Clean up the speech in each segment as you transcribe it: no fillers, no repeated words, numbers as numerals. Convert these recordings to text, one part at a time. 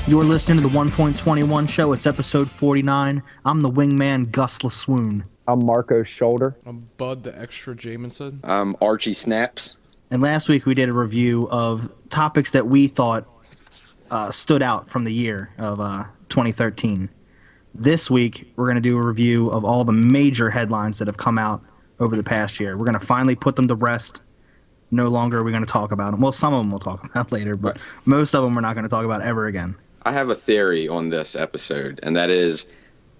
You're listening to the 1.21 show. It's episode 49. I'm the wingman, Gus LaSwoon. I'm Marco's shoulder. I'm Bud the Extra Jamison. I'm Archie Snaps. And last week we did a review of topics that we thought stood out from the year of 2013. This week we're going to do a review of all the major headlines that have come out over the past year. We're going to finally put them to rest. No longer are we going to talk about them. Well, some of them we'll talk about later, but most of them we're not going to talk about ever again. I have a theory on this episode, and that is,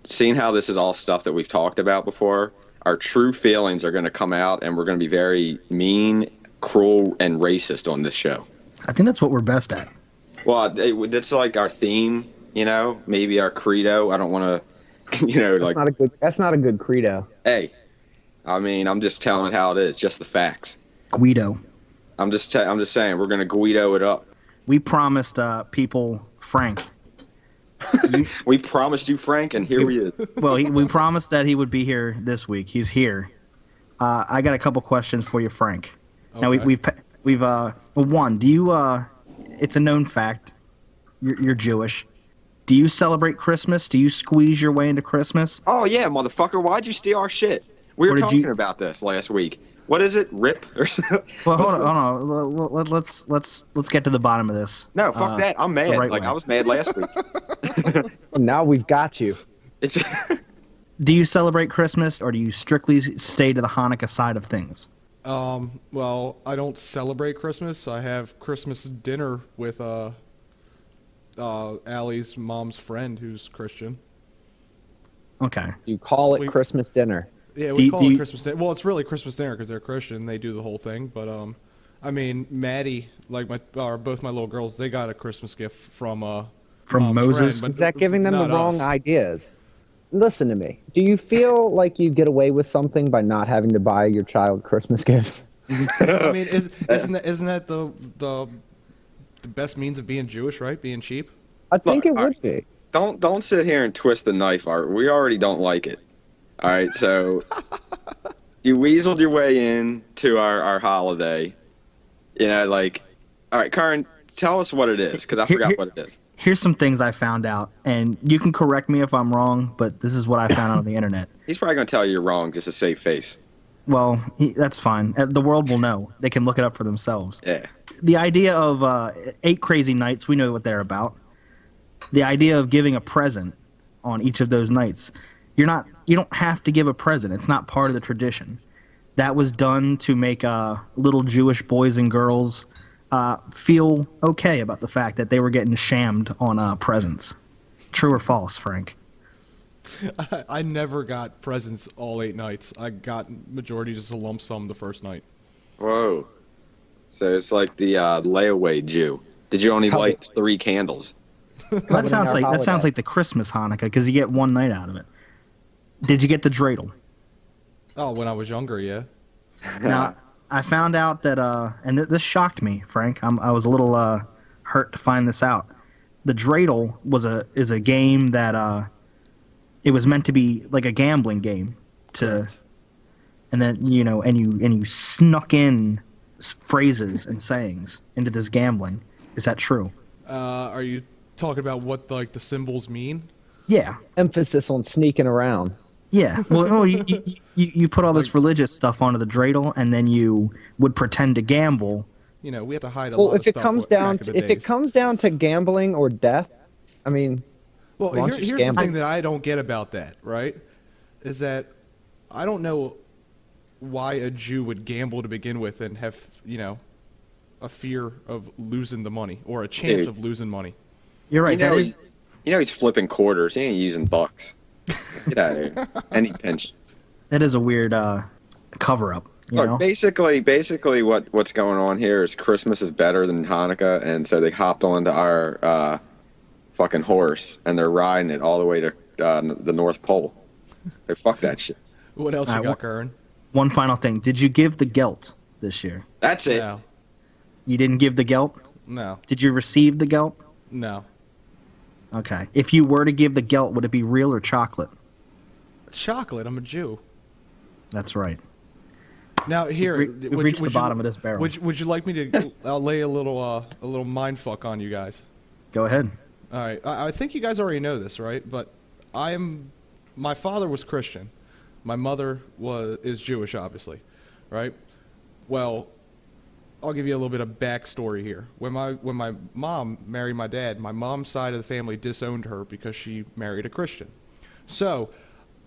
seeing how this is all stuff that we've talked about before, our true feelings are going to come out, and we're going to be very mean, cruel, and racist on this show. I think that's what we're best at. Well, it's like our theme, you know, maybe our credo. I don't want to, you know, like... That's not a good credo. Hey, I mean, I'm just telling how it is, just the facts. Guido. I'm just saying, we're going to Guido it up. We promised people Frank. We promised you Frank, and here he is. Well, we promised that he would be here this week. He's here. I got a couple questions for you, Frank. Okay. Now we've one. Do you? It's a known fact. You're Jewish. Do you celebrate Christmas? Do you squeeze your way into Christmas? Oh yeah, motherfucker! Why'd you steal our shit? We were talking about this last week. What is it? RIP or something? Well, hold on. Let's get to the bottom of this. No, fuck that. I'm mad. Right, I was mad last week. Now we've got you. Do you celebrate Christmas, or do you strictly stay to the Hanukkah side of things? Well, I don't celebrate Christmas. I have Christmas dinner with Allie's mom's friend who's Christian. Okay. You call it Christmas dinner. Yeah, we call it Christmas dinner. Well, it's really Christmas dinner because they're Christian. They do the whole thing. But, I mean, Maddie, like both my little girls, they got a Christmas gift from Moses. Friend, is that giving them the wrong ideas? Listen to me. Do you feel like you get away with something by not having to buy your child Christmas gifts? I mean, isn't that the best means of being Jewish, right? Being cheap? I think it would be. Don't sit here and twist the knife, Art. We already don't like it. All right, so you weaseled your way in to our holiday. You know, like, all right, Karen, tell us what it is, because I forgot what it is. Here's some things I found out, and you can correct me if I'm wrong, but this is what I found out on the internet. He's probably going to tell you you're wrong just to save face. Well, that's fine. The world will know. They can look it up for themselves. Yeah. The idea of 8 crazy nights, we know what they're about. The idea of giving a present on each of those nights. You don't have to give a present. It's not part of the tradition. That was done to make little Jewish boys and girls feel okay about the fact that they were getting shammed on presents. True or false, Frank? I never got presents all 8 nights. I got majority just a lump sum the first night. Whoa. So it's like the layaway Jew. Did you only light 3 candles? That sounds like the Christmas Hanukkah, because you get one night out of it. Did you get the dreidel? Oh, when I was younger, yeah. Now, I found out that, and this shocked me, Frank. I was a little hurt to find this out. The dreidel is a game that it was meant to be like a gambling game, and then you snuck in phrases and sayings into this gambling. Is that true? Are you talking about what like the symbols mean? Yeah. Emphasis on sneaking around. Yeah. Well, you put all this religious stuff onto the dreidel, and then you would pretend to gamble. You know, we have to hide a lot of stuff. If it comes down to gambling or death, I mean, well, here's the thing that I don't get about that, right? Is that I don't know why a Jew would gamble to begin with and have, a fear of losing the money or a chance of losing money. You're right. He's flipping quarters. He ain't using bucks. Get out of here. Any pinch. That is a weird cover-up. Look, basically what's going on here is Christmas is better than Hanukkah, and so they hopped onto our fucking horse, and they're riding it all the way to the North Pole. Hey, fuck that shit. What else you got, Karen? One final thing. Did you give the gelt this year? That's it. No. You didn't give the gelt? No. Did you receive the gelt? No. Okay. If you were to give the gelt, would it be real or chocolate? Chocolate. I'm a Jew. That's right. Now here, we've reached the bottom of this barrel. Would you like me to lay a little mind fuck on you guys? Go ahead. All right. I think you guys already know this, right? But my father was Christian. My mother is Jewish, obviously, right? Well, I'll give you a little bit of backstory here. When my mom married my dad, my mom's side of the family disowned her because she married a Christian. So,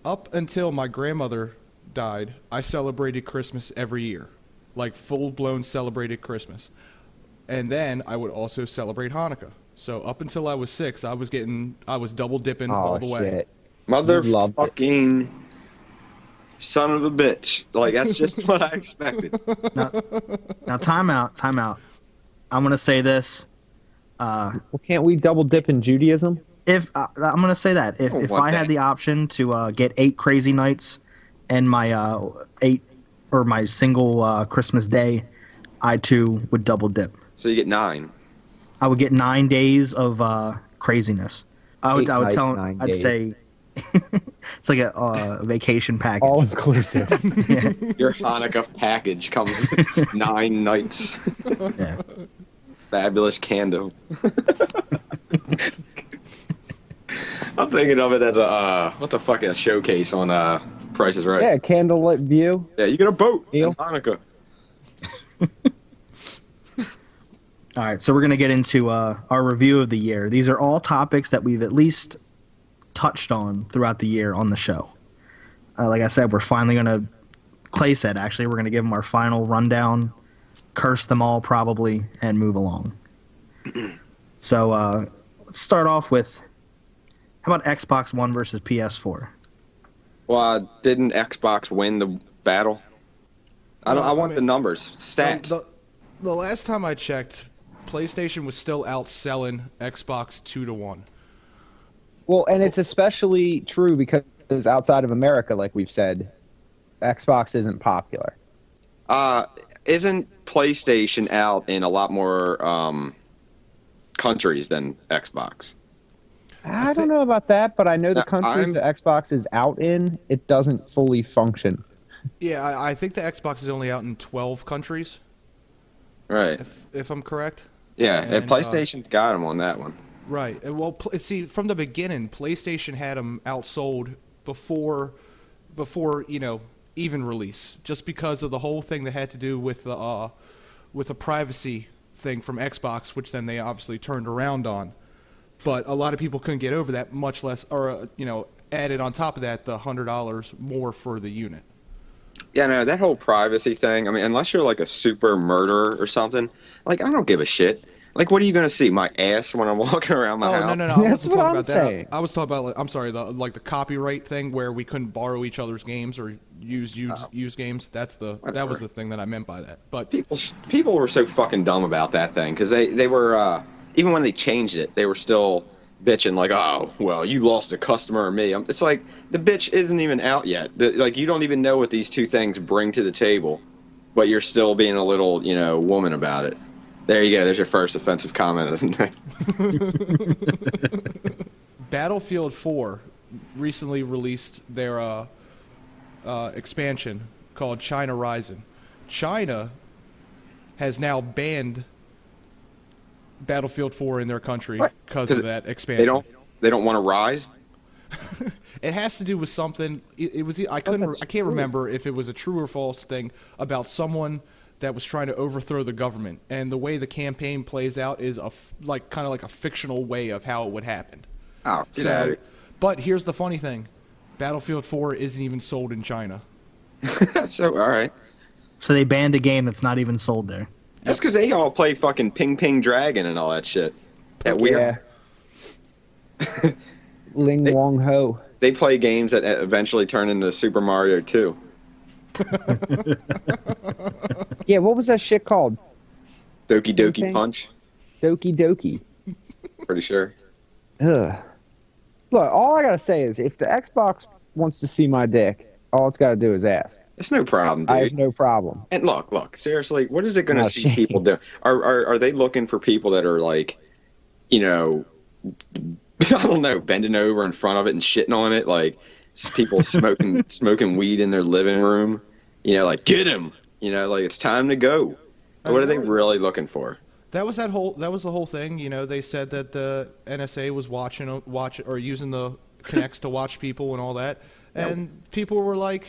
up until my grandmother died, I celebrated Christmas every year, like full-blown celebrated Christmas. And then I would also celebrate Hanukkah. So up until I was 6, I was double dipping all the way. Shit. Motherfucking son of a bitch. Like, that's just what I expected. Now, time out. I'm gonna say this. Well, can't we double dip in Judaism? I'm gonna say that if I had the option to get 8 crazy nights and my 8 or my single Christmas day, I too would double dip. So you get 9. I would get 9 days of craziness. I would nights, tell 9 him. I'd days. say it's like a vacation package. All inclusive. Yeah. Your Hanukkah package comes with 9 nights. Yeah. Fabulous candle. I'm thinking of it as a showcase on Price is Right. Yeah, candlelit view. Yeah, you get a boat in Deal. Hanukkah. All right, so we're going to get into our review of the year. These are all topics that we've at least touched on throughout the year on the show. Like I said, we're finally going to, Clay said actually, we're going to give them our final rundown, curse them all probably, and move along. So let's start off with, how about Xbox One versus PS4? Well, didn't Xbox win the battle? I want the numbers, stats. The last time I checked, PlayStation was still outselling Xbox 2-1. Well, and it's especially true because outside of America, like we've said, Xbox isn't popular. Isn't PlayStation out in a lot more countries than Xbox? I don't know about that, but I know the countries that Xbox is out in, it doesn't fully function. Yeah, I think the Xbox is only out in 12 countries. Right. If I'm correct. Yeah, And, PlayStation's got them on that one. Right. And well, see, from the beginning, PlayStation had them outsold before even release, just because of the whole thing that had to do with the privacy thing from Xbox, which then they obviously turned around on. But a lot of people couldn't get over that, much less, or added on top of that the $100 more for the unit. Yeah, no, that whole privacy thing, I mean, unless you're like a super murderer or something, like, I don't give a shit. Like, what are you going to see? My ass when I'm walking around my house? No. That's what I'm saying. I was talking about, I'm sorry, the copyright thing where we couldn't borrow each other's games or use games. That was the thing that I meant by that. But people were so fucking dumb about that thing, because they were, even when they changed it, they were still bitching like, oh, well, you lost a customer or me. It's like, the bitch isn't even out yet. Like, you don't even know what these two things bring to the table, but you're still being a little, woman about it. There you go. There's your first offensive comment of the night. Battlefield 4 recently released their expansion called China Rising. China has now banned Battlefield 4 in their country because of that expansion. They don't want to rise? It has to do with something. I can't remember if it was a true or false thing about someone that was trying to overthrow the government, and the way the campaign plays out is kind of like a fictional way of how it would happen. Oh, get out of here. But here's the funny thing: Battlefield 4 isn't even sold in China. So, all right. So they banned a game that's not even sold there. That's because they all play fucking Ping Ping Dragon and all that shit. That weird. Yeah. Ling Wong Ho. They play games that eventually turn into Super Mario 2. Yeah, what was that shit called? Doki Doki Ping? Punch. Doki Doki. Pretty sure. Ugh. Look, all I gotta say is if the Xbox wants to see my dick, all it's gotta do is ask. It's no problem, dude. I have no problem. And look, seriously, what is it going to Not see shame. people do? Are they looking for people that are like, I don't know, bending over in front of it and shitting on it, like people smoking weed in their living room, like get him, like it's time to go. What are they really looking for? That was the whole thing. You know, they said that the NSA was watching or using the Kinects to watch people and all that, and people were like,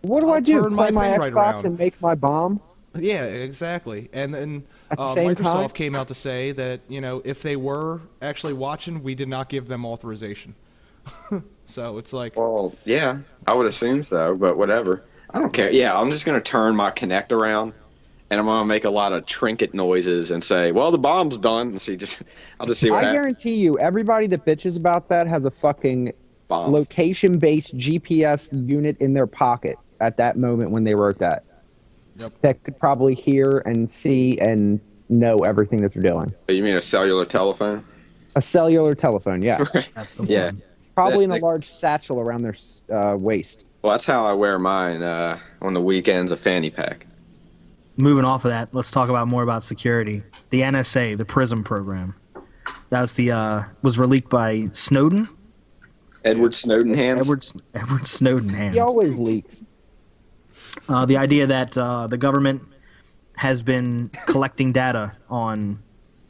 "What do I do? Turn Play my thing Xbox right and make my bomb?" Yeah, exactly. And then At the same Microsoft time? came out to say that, you know, if they were actually watching, we did not give them authorization. So it's like, Well, yeah, I would assume so, but whatever. I don't care. Yeah, I'm just gonna turn my Kinect around, and I'm gonna make a lot of trinket noises and say, "Well, the bomb's done." And I'll just see what I happens. guarantee you, everybody that bitches about that has a fucking Bomb. location-based GPS unit in their pocket at that moment when they wrote that. Yep. That could probably hear and see and know everything that they're doing. You mean a cellular telephone? A cellular telephone, yes. That's the Yeah. one. Probably in a Like- large satchel around their waist. Well, that's how I wear mine on the weekends, a fanny pack. Moving off of that, let's talk about more about security. The NSA, the Prism Program. That was was released by Snowden. Edward Snowden hands. Edward Snowden hands. He always leaks. The idea that the government has been collecting data on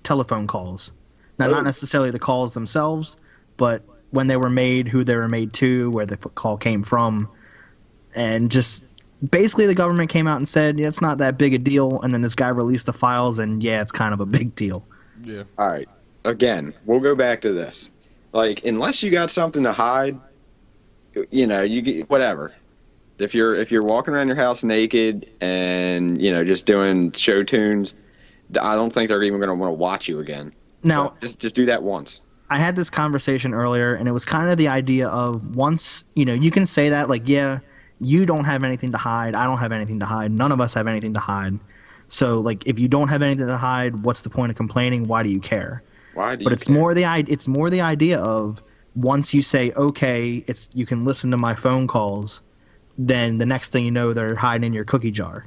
telephone calls. Now, not necessarily the calls themselves, but when they were made, who they were made to, where the call came from, and just basically the government came out and said, yeah, it's not that big a deal, and then this guy released the files, and yeah, it's kind of a big deal. yeah. All right. Again, we'll go back to this. Like, unless you got something to hide, you know, you get whatever. If you're walking around your house naked and, you know, just doing show tunes, I don't think they're even going to want to watch you again. Now, So just do that once. I had this conversation earlier, and it was kind of the idea of once, you know, you can say that, like, yeah, you don't have anything to hide, I don't have anything to hide, none of us have anything to hide. So, like, if you don't have anything to hide, what's the point of complaining? Why do you care? Why do But you it's care? more the idea of once you say, okay, you can listen to my phone calls, then the next thing you know, they're hiding in your cookie jar.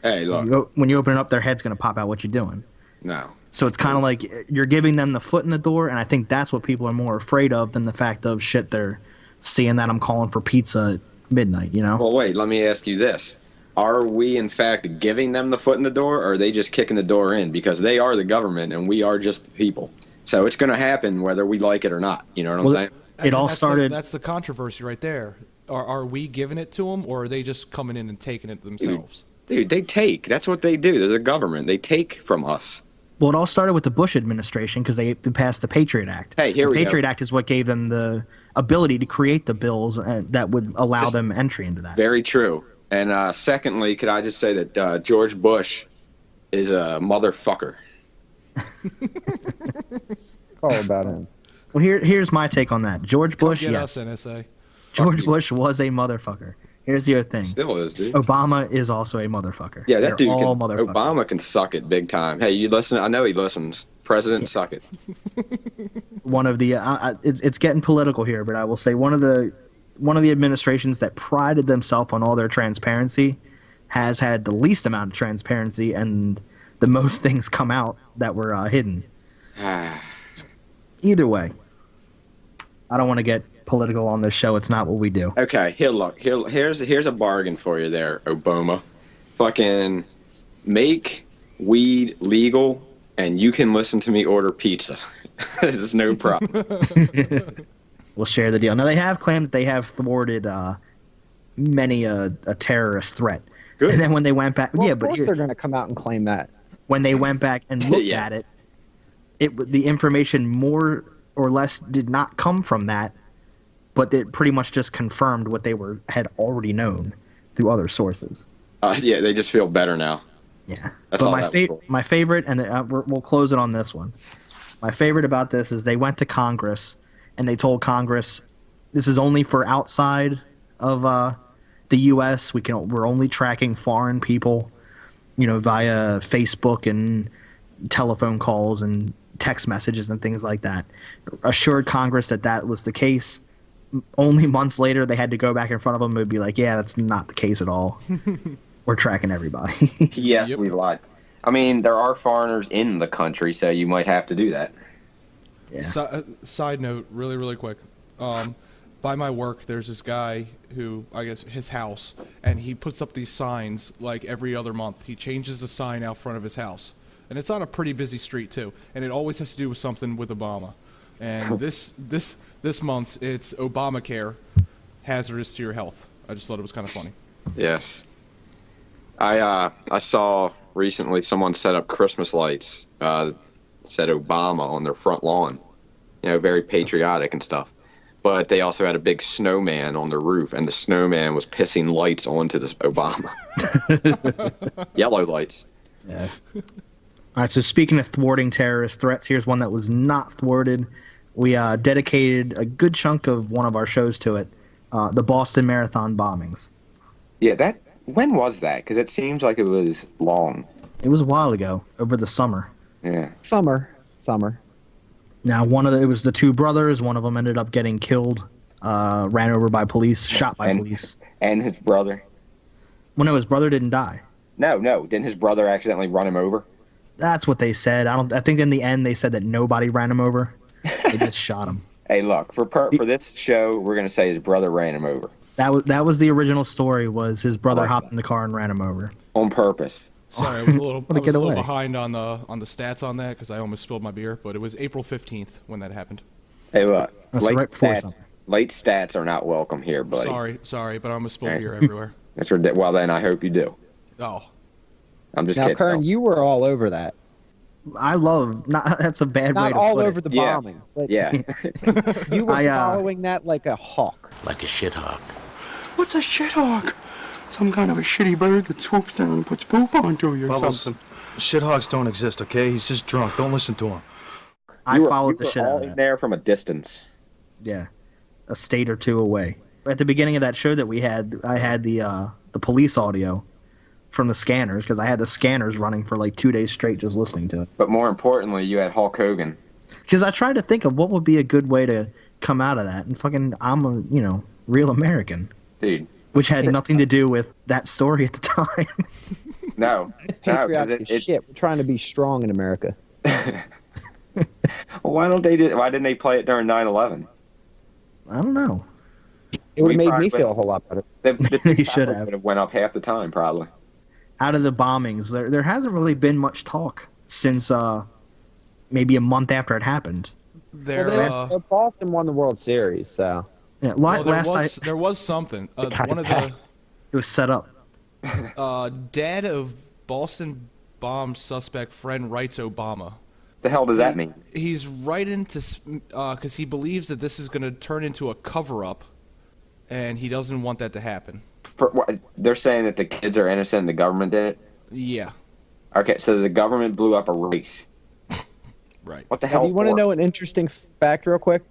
Hey, look. When you open it up, their head's going to pop out what you're doing. No. So it's kind of like you're giving them the foot in the door, and I think that's what people are more afraid of than the fact of shit they're seeing that I'm calling for pizza at midnight, you know? Well, wait, let me ask you this. Are we, in fact, giving them the foot in the door, or are they just kicking the door in? Because they are the government, and we are just the people. So it's going to happen whether we like it or not. You know what I'm saying? It all that's started. That's the controversy right there. Are we giving it to them, or are they just coming in and taking it themselves? Dude, they take. That's what they do. They're the government. They take from us. Well, it all started with the Bush administration because they passed the Patriot Act. Hey, here the we go. Patriot Act is what gave them the ability to create the bills that would allow them entry into that. Very true. And secondly, could I just say that George Bush is a motherfucker. All about him. Well, here's my take on that. George Bush, Get yes. us, NSA. George Bush was a motherfucker. Here's the other thing. Still is, dude. Obama is also a motherfucker. Yeah, that They're dude all can. motherfuckers. Obama can suck it big time. Hey, you listen? I know he listens. President, suck it. One of the it's getting political here, but I will say one of the administrations that prided themselves on all their transparency has had the least amount of transparency and the most things come out that were hidden. Either way, I don't want to get political on this show. It's not what we do. Okay, here, look. Here's a bargain for you there, Obama. Fucking make weed legal, and you can listen to me order pizza. There's no problem. We'll share the deal. Now, they have claimed that they have thwarted many a terrorist threat. Good. And then when they went back, Well, yeah, of but course here- they're going to come out and claim that. when they went back and looked Yeah. at it, the information more or less did not come from that, but it pretty much just confirmed what they had already known through other sources. Yeah, they just feel better now. Yeah, That's but all my that was for. my favorite, and we'll close it on this one. My favorite about this is they went to Congress and they told Congress, "This is only for outside of the U.S. We're only tracking foreign people, via Facebook and telephone calls and text messages and things like that." Assured Congress that was the case. Only months later, they had to go back in front of them and be like, "Yeah, that's not the case at all. We're tracking everybody." Yes, Yep. we lied. I mean, there are foreigners in the country, so you might have to do that. Yeah. Side note, really, really quick. By my work, there's this guy who, I guess, his house, and he puts up these signs like every other month. He changes the sign out front of his house. and it's on a pretty busy street too, and it always has to do with something with Obama. And this month's it's Obamacare, hazardous to your health. I just thought it was kind of funny. Yes. I saw recently someone set up Christmas lights, said Obama on their front lawn. Very patriotic and stuff. But they also had a big snowman on the roof, and the snowman was pissing lights onto this Obama. Yellow lights. Yeah. All right, so speaking of thwarting terrorist threats, here's one that was not thwarted. We dedicated a good chunk of one of our shows to it, the Boston Marathon bombings. Yeah, when was that? Because it seems like it was long. It was a while ago, over the summer. Yeah. Summer. Now, it was the two brothers. One of them ended up getting killed, ran over by police, shot by police. And his brother. Well, no, his brother didn't die. No. Didn't his brother accidentally run him over? That's what they said. I think in the end they said that nobody ran him over. They just shot him. Hey, look, for this show, we're going to say his brother ran him over. That was the original story, was his brother hopped in the car and ran him over. On purpose. Sorry, I was a little behind on the stats on that because I almost spilled my beer, but it was April 15th when that happened. Hey, look, That's late stats are not welcome here, buddy. Sorry, but I almost spilled beer everywhere. That's ridiculous. Well, then I hope you do. Oh. I'm just now, kidding. Kern, you were all over that. That's a bad way to put it. Not all over the bombing. But Yeah. You were following that like a hawk. Like a shithawk. What's a shithawk? Some kind of a shitty bird that swoops down and puts poop onto you or something. Shithawks don't exist, okay? He's just drunk. Don't listen to him. I followed the shit out of that. that. There from a distance. Yeah, a state or two away. At the beginning of that show that we had, I had the police audio from the scanners because I had the scanners running for like 2 days straight just listening to it. But more importantly, you had Hulk Hogan. Because I tried to think of what would be a good way to come out of that, and fucking I'm a real American, dude. Which had nothing to do with that story at the time. No. Patriotic as shit. We're trying to be strong in America. Well, why didn't they play it during 9/11? I don't know. It would have made me feel a whole lot better. You should have. Would have went up half the time, probably. Out of the bombings, there hasn't really been much talk since maybe a month after it happened. Boston won the World Series, so. Yeah, there was something. One of it was set up. Dad of Boston bomb suspect friend writes Obama. The hell does that mean? He's writing because he believes that this is going to turn into a cover-up, and he doesn't want that to happen. They're saying that the kids are innocent and the government did it? Yeah. Okay, so the government blew up a race. Right. What the hell? You want to know an interesting fact real quick?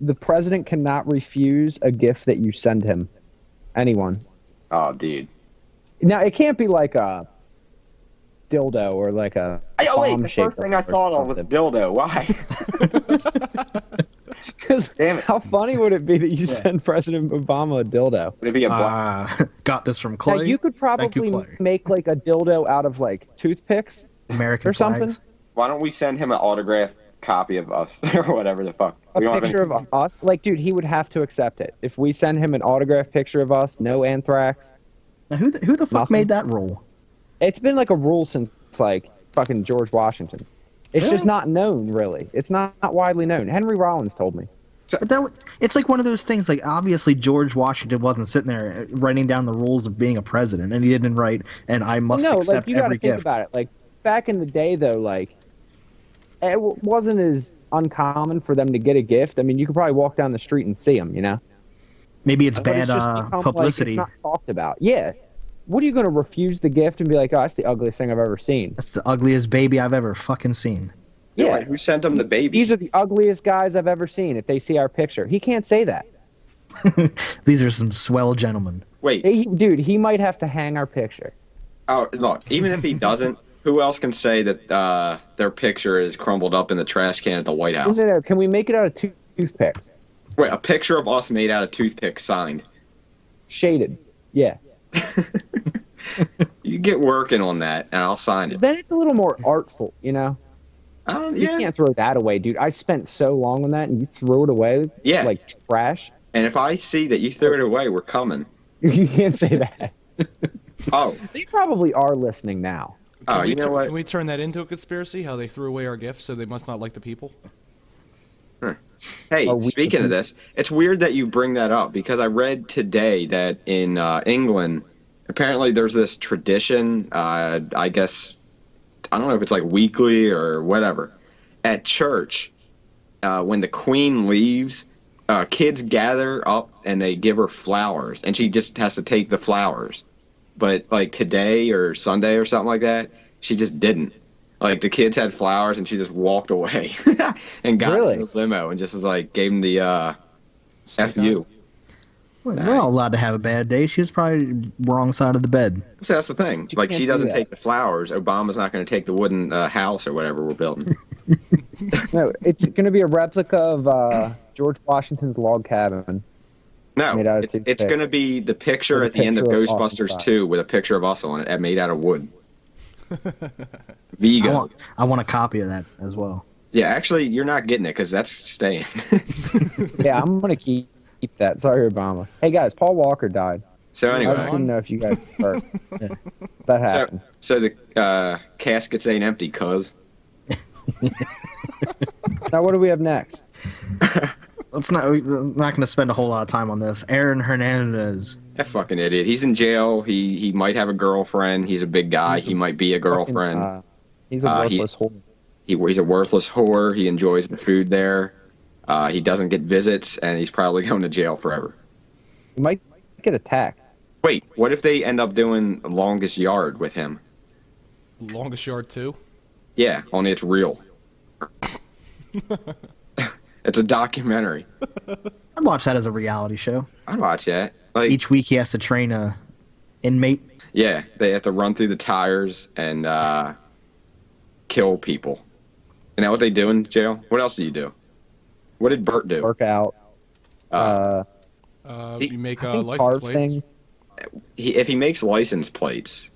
The president cannot refuse a gift that you send him. Anyone. Oh, dude. Now, it can't be like a dildo or like a bomb the first thing I thought of was dildo. Why? Because how funny would it be that you send President Obama a dildo? Would it be a got this from Clay. Now, you could probably make like a dildo out of like toothpicks American or something. flags. Why don't we send him an autographed copy of us or whatever the fuck? A picture of us? Like, dude, he would have to accept it. If we send him an autographed picture of us, no anthrax. Now, who the fuck made that rule? It's been like a rule since like fucking George Washington. It's just not known, really. It's not widely known. Henry Rollins told me. But it's like one of those things. Like, obviously, George Washington wasn't sitting there writing down the rules of being a president, and he didn't write, and I must accept you gotta every think gift. about it. Like, back in the day, though, like, it wasn't as uncommon for them to get a gift. I mean, you could probably walk down the street and see them, you know? Maybe it's But bad it's just become, publicity. Like, it's not talked about. Yeah. What are you going to refuse the gift and be like, oh, that's the ugliest thing I've ever seen? That's the ugliest baby I've ever fucking seen. Yeah. Who sent him the baby? These are the ugliest guys I've ever seen if they see our picture. He can't say that. These are some swell gentlemen. Wait. Dude, he might have to hang our picture. Oh, look, even if he doesn't, who else can say that their picture is crumbled up in the trash can at the White House? No. Can we make it out of toothpicks? Wait, a picture of us made out of toothpicks signed. Shaded. Yeah. You get working on that, and I'll sign it. Then it's a little more artful, you know? You can't throw that away, dude. I spent so long on that, and you throw it away like trash. And if I see that you threw it away, we're coming. You can't say that. Oh. They probably are listening now. Oh, you know what? Can we turn that into a conspiracy? How they threw away our gifts, so they must not like the people? Hey, speaking of this, it's weird that you bring that up because I read today that in England, apparently there's this tradition, I guess, I don't know if it's like weekly or whatever, at church, when the queen leaves, kids gather up and they give her flowers, and she just has to take the flowers. But like today or Sunday or something like that, she just didn't. Like, the kids had flowers, and she just walked away and got in the limo and just was like, gave him the F you. Well, we're all allowed to have a bad day. She was probably wrong side of the bed. So that's the thing. Like, she doesn't take the flowers. Obama's not going to take the wooden house or whatever we're building. No, it's going to be a replica of George Washington's log cabin. No, it's going to be the picture at the end of Ghostbusters 2 with a picture of us on it, made out of wood. Vigo. I want a copy of that as well. Yeah, actually, you're not getting it because that's staying. Yeah, I'm going to keep that. Sorry, Obama. Hey, guys, Paul Walker died. So anyway. I just didn't know if you guys heard. That happened. So the caskets ain't empty, cuz. Now, what do we have next? We're not going to spend a whole lot of time on this. Aaron Hernandez. That fucking idiot. He's in jail. He might have a girlfriend. He's a big guy. He might be a girlfriend. He's a worthless whore. He's a worthless whore. He enjoys the food there. He doesn't get visits, and he's probably going to jail forever. He might get attacked. Wait, what if they end up doing Longest Yard with him? Longest Yard 2? Yeah, only it's real. It's a documentary. I'd watch that as a reality show. I'd watch that. Like, each week he has to train a inmate. Yeah, they have to run through the tires and kill people. Isn't that what they do in jail? What else do you do? What did Bert do? Work out. You make license carve plates. things. If he makes license plates,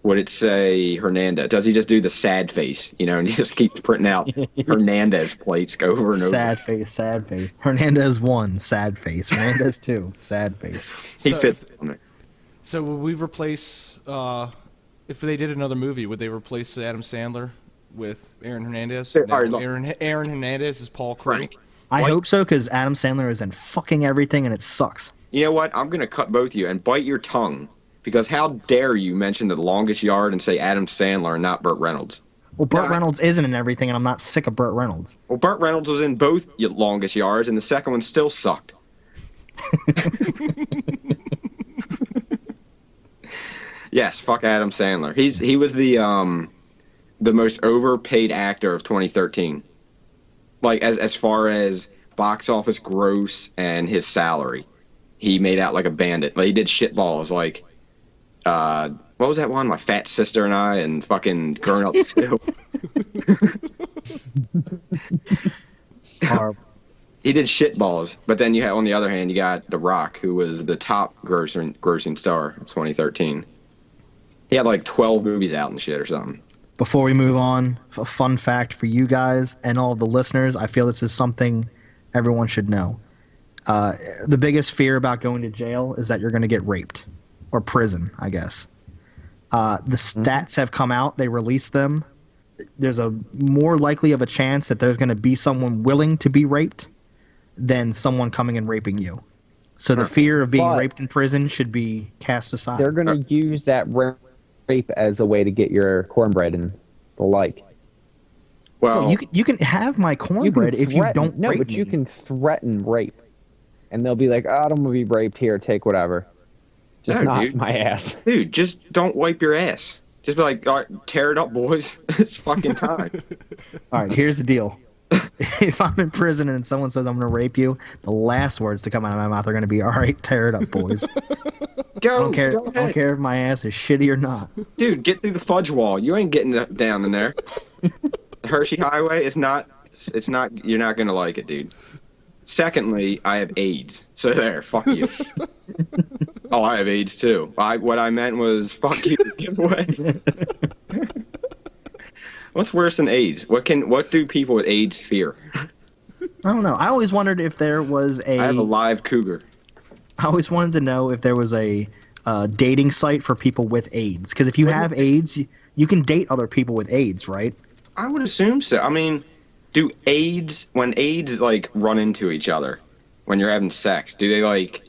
would it say Hernandez? Does he just do the sad face, and he just keeps printing out Hernandez plates over and over? Sad face, sad face. Hernandez 1, sad face. Hernandez 2, sad face. He fits on it. So would we replace, if they did another movie, would they replace Adam Sandler with Aaron Hernandez? Aaron Hernandez is Paul Crank. I hope so, because Adam Sandler is in fucking everything, and it sucks. You know what? I'm going to cut both of you and bite your tongue. Because how dare you mention The Longest Yard and say Adam Sandler and not Burt Reynolds? Well, Burt Reynolds isn't in everything, and I'm not sick of Burt Reynolds. Well, Burt Reynolds was in both Longest Yards, and the second one still sucked. Yes, fuck Adam Sandler. He was the most overpaid actor of 2013. Like, as far as box office gross and his salary, he made out like a bandit. Like, he did shitballs like. What was that one? My Fat Sister and I, and fucking Grown Ups 2. He did shitballs, but then you had, on the other hand, you got The Rock, who was the top grossing star of 2013. He had like 12 movies out and shit or something. Before we move on, a fun fact for you guys and all of the listeners, I feel this is something everyone should know. The biggest fear about going to jail is that you're going to get raped. Or prison, I guess. The stats have come out. They released them. There's a more likely of a chance that there's going to be someone willing to be raped than someone coming and raping you. So the fear of being raped in prison should be cast aside. They're going to use that rape as a way to get your cornbread and the like. Well, you can have my cornbread if you don't rape me. No, but you can threaten rape. And they'll be like, I don't want to be raped here. Take whatever. Just not my ass. Dude, just don't wipe your ass. Just be like, all right, tear it up, boys. It's fucking time. All right, here's the deal. If I'm in prison and someone says I'm going to rape you, the last words to come out of my mouth are going to be, all right, tear it up, boys. Go, I don't care if my ass is shitty or not. Dude, get through the fudge wall. You ain't getting down in there. The Hershey Highway is not, you're not going to like it, dude. Secondly, I have AIDS. So there, fuck you. Oh, I have AIDS too. What I meant was, fuck you, giveaway. What's worse than AIDS? What do people with AIDS fear? I don't know. I always wondered if there was I have a live cougar. I always wanted to know if there was a dating site for people with AIDS. Because if you have AIDS, You can date other people with AIDS, right? I would assume so. I mean, when AIDS like run into each other when you're having sex, do they like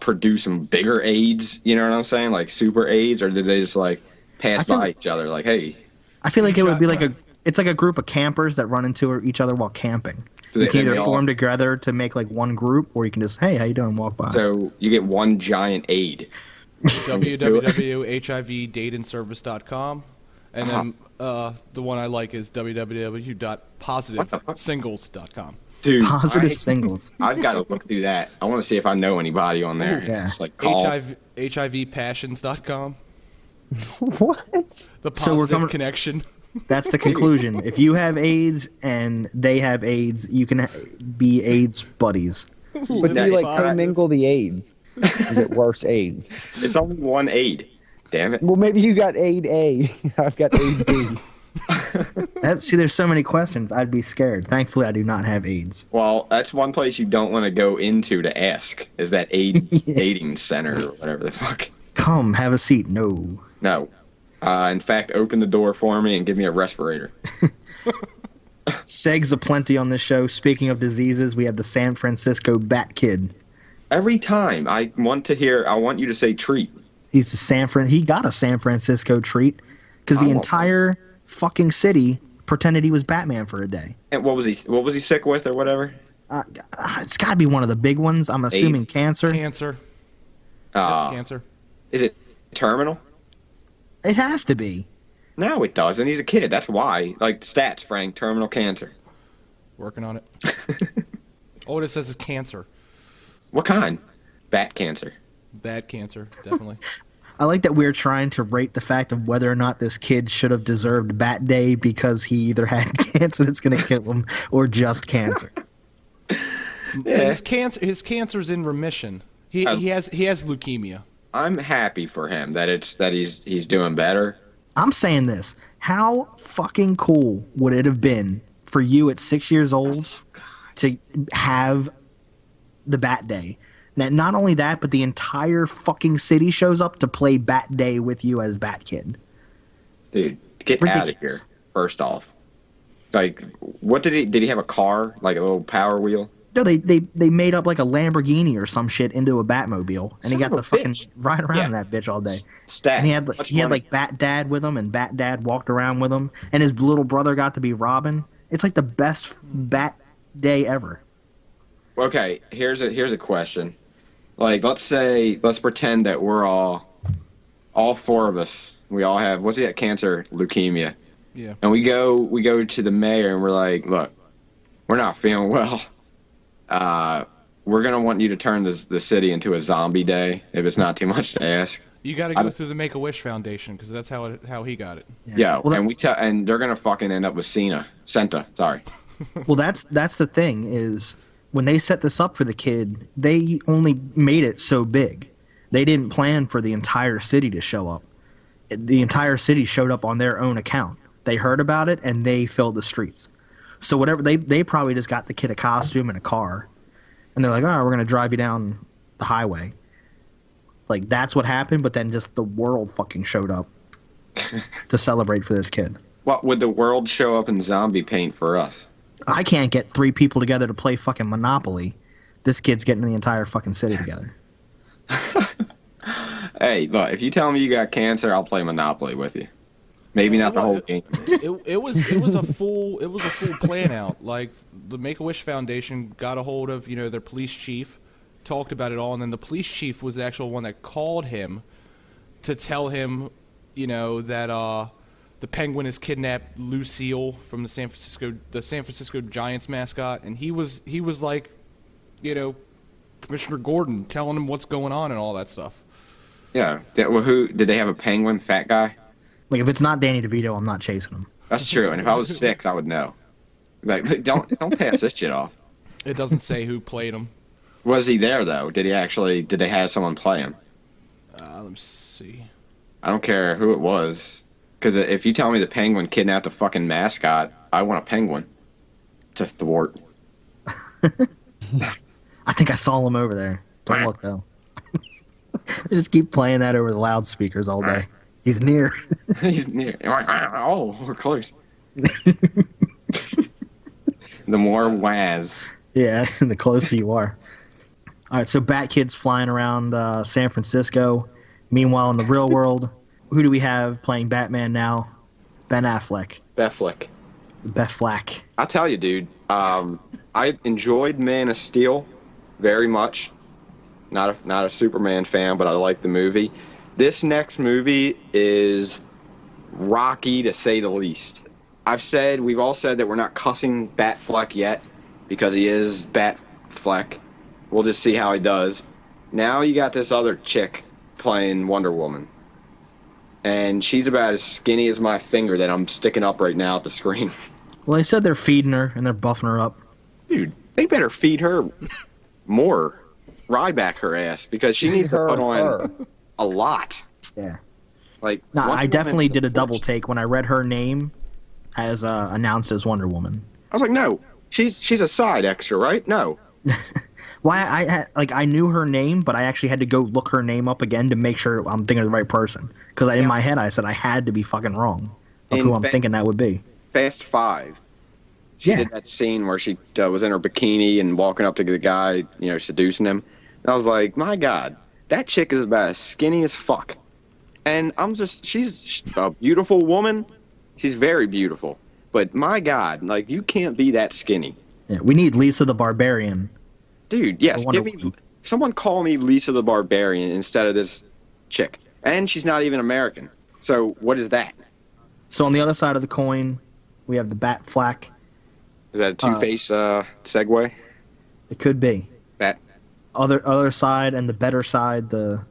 produce some bigger AIDS? You know what I'm saying? Like super AIDS, or did they just like pass by each other? Like, hey. I feel like it would be it's like a group of campers that run into each other while camping. So you can either form together to make like one group, or you can just, hey, how you doing, walk by. So you get one giant aid. www.hivdatingservice.com, and then the one I like is www.positivesingles.com. Dude, Positive singles. I've got to look through that. I want to see if I know anybody on there. Yeah. Just like call. HIVpassions.com. What? The positive connection. That's the conclusion. If you have AIDS and they have AIDS, you can be AIDS buddies. But do you like commingle the AIDS? You get worse AIDS. It's only one aid. Damn it. Well, maybe you got aid A. I've got aid B. See, there's so many questions. I'd be scared. Thankfully, I do not have AIDS. Well, that's one place you don't want to go into to ask, is that AIDS dating center or whatever the fuck. Come, have a seat. No. No. In fact, open the door for me and give me a respirator. Segs aplenty on this show. Speaking of diseases, we have the San Francisco Batkid. Every time I want you to say treat. He got a San Francisco treat because the entire fucking city pretended he was Batman for a day. And what was he sick with or whatever? It's got to be one of the big ones. I'm assuming AIDS. cancer. Cancer. Is it terminal? It has to be. No, it doesn't. He's a kid. That's why. Like stats, Frank. Terminal cancer. Working on it. All it says is cancer. What kind? Bat cancer. Bad cancer, definitely. I like that we're trying to rate the fact of whether or not this kid should have deserved Bat Day because he either had cancer that's going to kill him or just cancer. Yeah. His cancer's in remission. He has leukemia. I'm happy for him that he's doing better. I'm saying this. How fucking cool would it have been for you at 6 years old to have the Bat Day? Now, not only that, but the entire fucking city shows up to play Bat Day with you as Batkid. Dude, get out of here, first off. Like, what did he have a car? Like a little Power Wheel? No, they made up like a Lamborghini or some shit into a Batmobile, and he got to fucking ride around in that bitch all day. Stats. And he had like Bat Dad with him, and Bat Dad walked around with him, and his little brother got to be Robin. It's like the best Bat Day ever. Okay, here's a question. Like, let's pretend that we're all four of us. We all have cancer, leukemia. Yeah. And we go to the mayor and we're like, look, we're not feeling well. We're gonna want you to turn the city into a zombie day if it's not too much to ask. You got to go through the Make-A-Wish Foundation because that's how he got it. Yeah, well, and they're gonna fucking end up with Senta. Sorry. Well, that's the thing is when they set this up for the kid, they only made it so big. They didn't plan for the entire city to show up. The entire city showed up on their own account. They heard about it and they filled the streets. So whatever they probably just got the kid a costume and a car, and they're like, all right, we're gonna drive you down the highway. Like that's what happened, but then just the world fucking showed up to celebrate for this kid. What would the world show up in zombie paint for us? I can't get 3 people together to play fucking Monopoly. This kid's getting the entire fucking city together. Hey, look, if you tell me you got cancer, I'll play Monopoly with you. Maybe not the whole game. It was a full plan out. Like the Make-A-Wish Foundation got a hold of their police chief, talked about it all, and then the police chief was the actual one that called him to tell him, that the Penguin has kidnapped Lucille from the San Francisco Giants mascot, and he was like, Commissioner Gordon telling him what's going on and all that stuff. Yeah. Who did they have a penguin fat guy? Like if it's not Danny DeVito, I'm not chasing him. That's true. And if I was 6, I would know. Like, don't pass this shit off. It doesn't say who played him. Was he there though? Did they have someone play him? Let me see. I don't care who it was. Because if you tell me the Penguin kidnapped a fucking mascot, I want a penguin to thwart. I think I saw him over there. Don't look though. They just keep playing that over the loudspeakers all day. He's near. He's near. Oh, we're close. The more whaz. Yeah, the closer you are. All right, so Batkid's flying around San Francisco. Meanwhile, in the real world, who do we have playing Batman now? Ben Affleck. Batfleck. Batfleck. I'll tell you, dude. I enjoyed Man of Steel very much. Not a Superman fan, but I like the movie. This next movie is rocky to say the least. We've all said that we're not cussing Batfleck yet because he is Batfleck. We'll just see how he does. Now you got this other chick playing Wonder Woman. And she's about as skinny as my finger that I'm sticking up right now at the screen. Well, they said they're feeding her and they're buffing her up. Dude, they better feed her more. Ride back her ass because she needs to put on a lot. Yeah. Like, No, Wonder I definitely Woman's did a the double worst. take when I read her name as announced as Wonder Woman. I was like, no, she's a side extra, right? No. Why I knew her name, but I actually had to go look her name up again to make sure I'm thinking of the right person. Because in my head I said I had to be fucking wrong of who I'm thinking that would be. Fast 5. She did that scene where she was in her bikini and walking up to the guy, seducing him. And I was like, my God, that chick is about as skinny as fuck. And she's a beautiful woman. She's very beautiful. But my God, like, you can't be that skinny. Yeah, we need Lisa the Barbarian. Dude, yes, Wonder someone call me Lisa the Barbarian instead of this chick. And she's not even American. So what is that? So on the other side of the coin, we have the Batfleck. Is that a two-face segue? It could be. Bat. Other side and the better side, the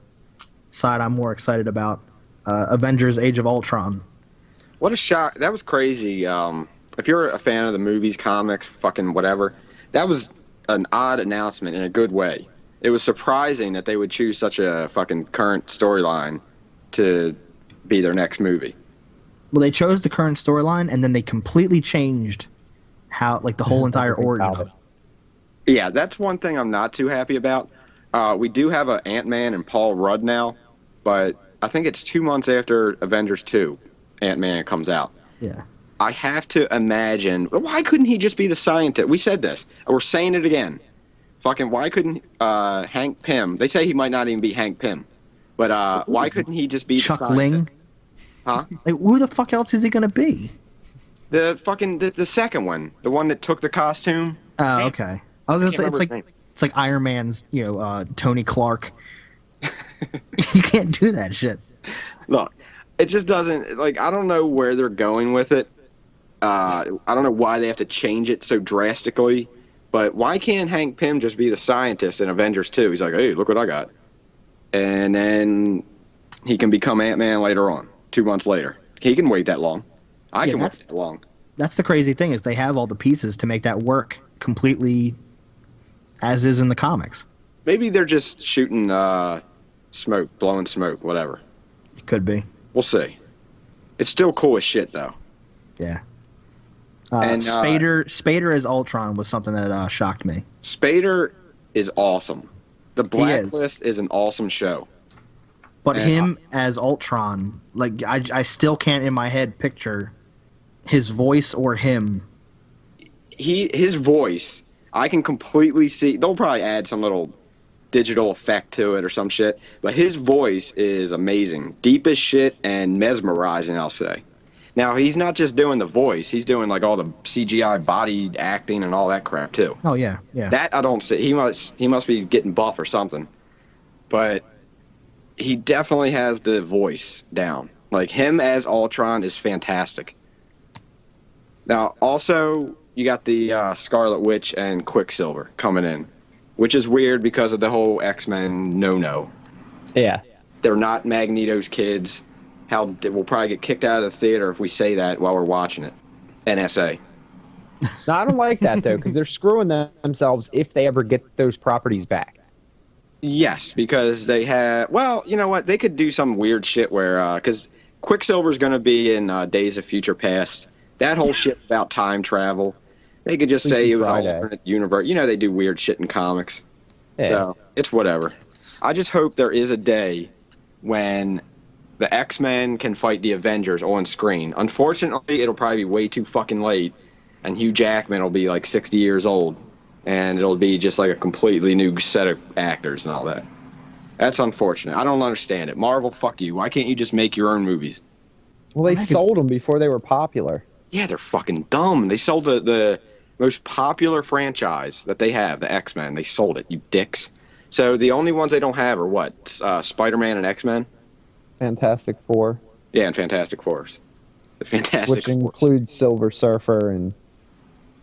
side I'm more excited about, Avengers Age of Ultron. What a shock. That was crazy. If you're a fan of the movies, comics, fucking whatever, that was an odd announcement in a good way. It was surprising that they would choose such a fucking current storyline to be their next movie. Well, they chose the current storyline, and then they completely changed the whole entire origin of it. Yeah, that's one thing I'm not too happy about. We do have a Ant-Man and Paul Rudd now, but I think it's 2 months after Avengers 2, Ant-Man comes out. Yeah. I have to imagine, why couldn't he just be the scientist? We said this. We're saying it again. Fucking, why couldn't Hank Pym, they say he might not even be Hank Pym, but why couldn't he just be Chuck the scientist? Ling? Huh? Like, who the fuck else is he going to be? The second one, the one that took the costume. Oh, okay. I was going to say, Can't remember it's like Iron Man's, Tony Clark. You can't do that shit. Look, it just doesn't, I don't know where they're going with it. I don't know why they have to change it so drastically, but why can't Hank Pym just be the scientist in Avengers 2? He's like, hey, look what I got. And then he can become Ant-Man later on, 2 months later. He can wait that long. I can wait that long. That's the crazy thing, is they have all the pieces to make that work completely as is in the comics. Maybe they're just shooting smoke, blowing smoke, whatever. It could be. We'll see. It's still cool as shit, though. Yeah. And Spader as Ultron was something that shocked me. Spader is awesome. The Blacklist is an awesome show. But him as Ultron, I still can't in my head picture his voice or him. His voice, I can completely see. They'll probably add some little digital effect to it or some shit. But his voice is amazing. Deep as shit and mesmerizing, I'll say. Now, he's not just doing the voice. He's doing, all the CGI body acting and all that crap, too. Oh, yeah, yeah. That I don't see. He must be getting buff or something. But he definitely has the voice down. Him as Ultron is fantastic. Now, also, you got the Scarlet Witch and Quicksilver coming in, which is weird because of the whole X-Men no-no. Yeah. They're not Magneto's kids. We'll probably get kicked out of the theater if we say that while we're watching it. NSA. No, I don't like that, though, because they're screwing themselves if they ever get those properties back. Yes, because they have... Well, you know what? They could do some weird shit where... Because Quicksilver's going to be in Days of Future Past. That whole shit about time travel. They could just say it was an alternate universe. You know they do weird shit in comics. Yeah. So, it's whatever. I just hope there is a day when the X-Men can fight the Avengers on screen. Unfortunately, it'll probably be way too fucking late, and Hugh Jackman will be like 60 years old, and it'll be just like a completely new set of actors and all that. That's unfortunate. I don't understand it. Marvel, fuck you. Why can't you just make your own movies? Well, they sold them before they were popular. Yeah, they're fucking dumb. They sold the most popular franchise that they have, the X-Men. They sold it, you dicks. So the only ones they don't have are what? Spider-Man and X-Men? Fantastic Four. Yeah, and Fantastic Fours. The Fantastic Which Fours. includes Silver Surfer and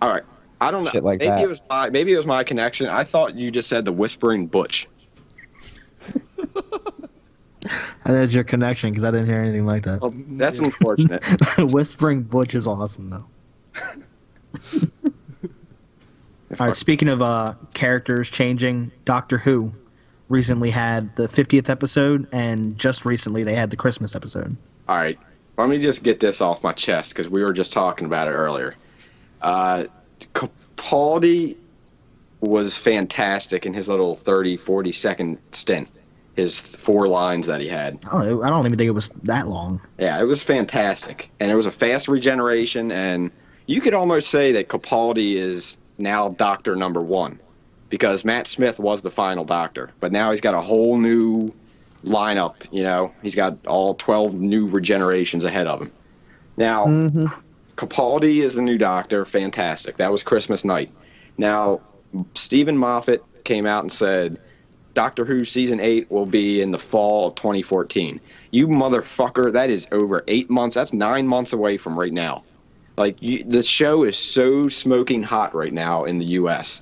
All right. I don't know. shit like maybe that. Maybe it was my connection. I thought you just said the Whispering Butch. And that's your connection because I didn't hear anything like that. Well, that's unfortunate. Whispering Butch is awesome, though. All right, speaking of characters changing, Doctor Who recently had the 50th episode, and just recently they had the Christmas episode. All right. Let me just get this off my chest because we were just talking about it earlier. Capaldi was fantastic in his little 30, 40-second stint. His 4 lines that he had. I don't even think it was that long. Yeah, it was fantastic. And it was a fast regeneration, and you could almost say that Capaldi is now Doctor number 1, because Matt Smith was the final Doctor, but now he's got a whole new lineup, you know. He's got all 12 new regenerations ahead of him. Now, Capaldi is the new Doctor, fantastic. That was Christmas night. Now, Stephen Moffat came out and said, Doctor Who Season 8 will be in the fall of 2014. You motherfucker, that is over 8 months. That's 9 months away from right now. Like, the show is so smoking hot right now in the U.S.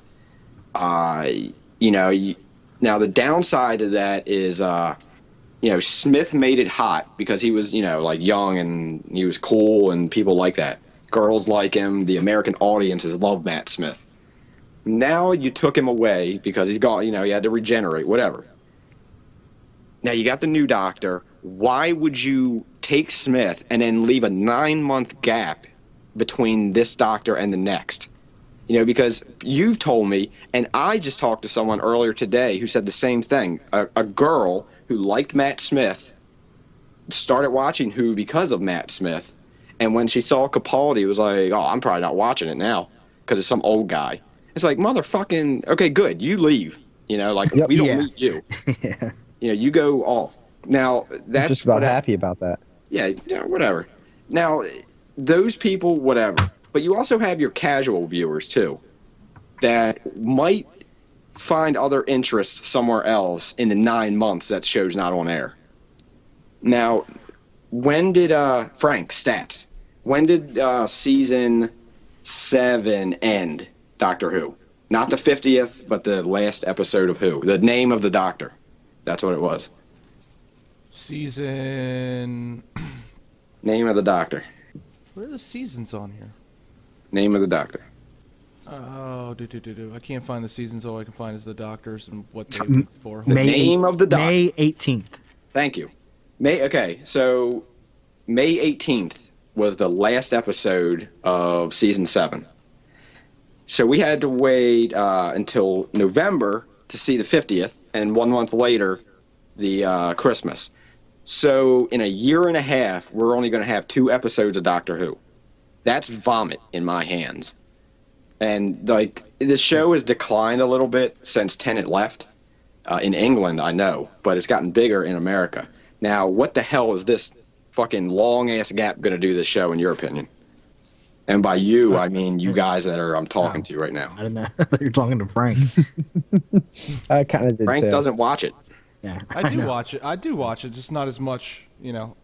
You know, now the downside of that is, you know, Smith made it hot because he was, you know, like young and he was cool and people like that. Girls like him. The American audiences love Matt Smith. Now you took him away because he's gone, you know, he had to regenerate, whatever. Now you got the new Doctor. Why would you take Smith and then leave a 9-month gap between this Doctor and the next? You know, because you've told me, and I just talked to someone earlier today who said the same thing. A girl who liked Matt Smith started watching Who because of Matt Smith. And when she saw Capaldi, was like, oh, I'm probably not watching it now because it's some old guy. It's like, motherfucking, okay, good, you leave. You know, like, we don't need you. Yeah. You know, you go off. Now, that's I'm just about happy about that. Yeah, whatever. Now, those people, whatever. But you also have your casual viewers, too, that might find other interests somewhere else in the 9 months that show's not on air. Now, when did, Frank, stats, when did season 7 end? Doctor Who. Not the 50th, but the last episode of Who. The name of the Doctor. That's what it was. Season... Name of the Doctor. Where are the seasons on here? Name of the Doctor. Oh, I can't find the seasons. All I can find is the Doctors and what they look for. Name of the Doctor. May 18th. Thank you. Okay, so May 18th was the last episode of season 7. So we had to wait until November to see the 50th, and 1 month later, the Christmas. So in a year and a half, we're only going to have 2 episodes of Doctor Who. That's vomit in my hands. And, like, the show has declined a little bit since Tennant left. In England, I know, but it's gotten bigger in America. Now, what the hell is this fucking long-ass gap going to do this show, in your opinion? And by you, I mean you guys that I'm talking to right now. I didn't know. I thought you were talking to Frank. I kind of did Frank too. doesn't watch it. Yeah, I do know. watch it. I do watch it, just not as much, you know.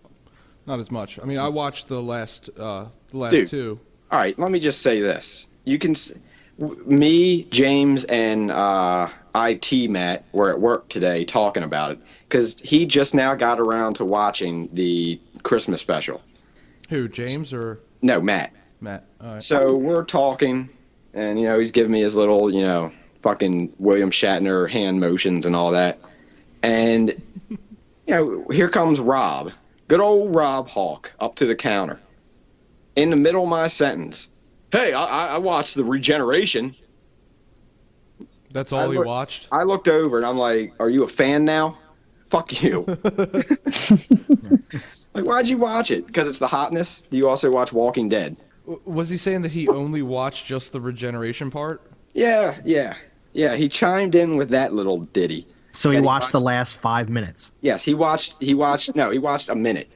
Not as much. I mean, I watched the last Dude. 2. All right, let me just say this. You can... Me, James, and IT Matt were at work today talking about it because he just now got around to watching the Christmas special. Who, James or No, Matt. Matt? All right. So we're talking, and, you know, he's giving me his little, you know, fucking William Shatner hand motions and all that. And, you know, here comes Rob. Good old Rob Hawk up to the counter. In the middle of my sentence. Hey, I watched the regeneration. That's all you watched? I looked over and I'm like, are you a fan now? Fuck you. Like, why'd you watch it? Because it's the hotness? Do you also watch Walking Dead? Was he saying that he only watched just the regeneration part? Yeah. He chimed in with that little ditty. So he watched the last 5 minutes. Yes, he watched a minute.